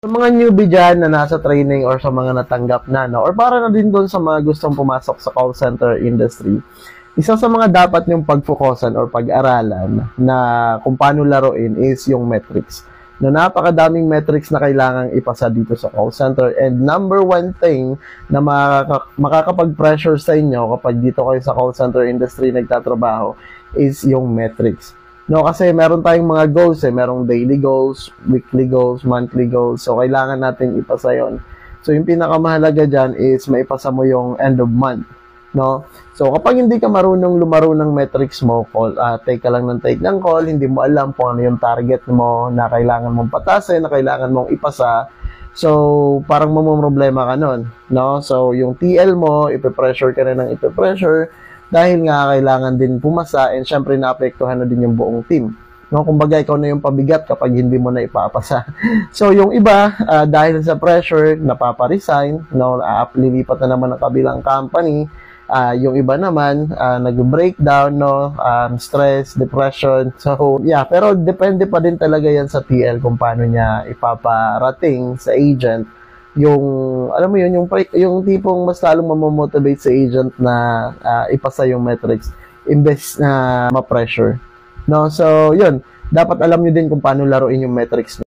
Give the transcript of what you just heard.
Sa mga newbie dyan na nasa training or sa mga natanggap na, no? Or para na din doon sa mga gustong pumasok sa call center industry, isa sa mga dapat yung pagfokusan or pag-aralan na kung paano laruin is yung metrics. Na napakadaming metrics na kailangang ipasa dito sa call center, and number one thing na makakapag-pressure sa inyo kapag dito kayo sa call center industry nagtatrabaho is yung metrics. No, kasi meron tayong mga goals merong daily goals, weekly goals, monthly goals. So kailangan natin ipasa 'yon. So yung pinakamahalaga diyan is maipasa mo yung end of month, no? So kapag hindi ka marunong lumaro ng metrics mo, take ka lang ng take ng call, hindi mo alam kung ano yung target mo na kailangan mong patasin, na kailangan mong ipasa. So parang mamomroblema ka nun, no? So yung TL mo, ipe-pressure ka na ng ipe-pressure dahil nga kailangan din pumasa, and syempre naapektuhan na din yung buong team. No, kumbaga ikaw na yung pabigat kapag hindi mo na ipapasa. So yung iba dahil sa pressure napapa-resign, no, lilipat na naman ng kabilang company. Yung iba naman nag-breakdown, no, stress, depression. So yeah, pero depende pa din talaga yan sa TL kung paano niya ipaparating sa agent yung, alam mo yun, yung tipong mas lalong mamomotivate sa agent na ipasa yung metrics imbes na ma-pressure. No? So, yun. Dapat alam nyo din kung paano laruin yung metrics.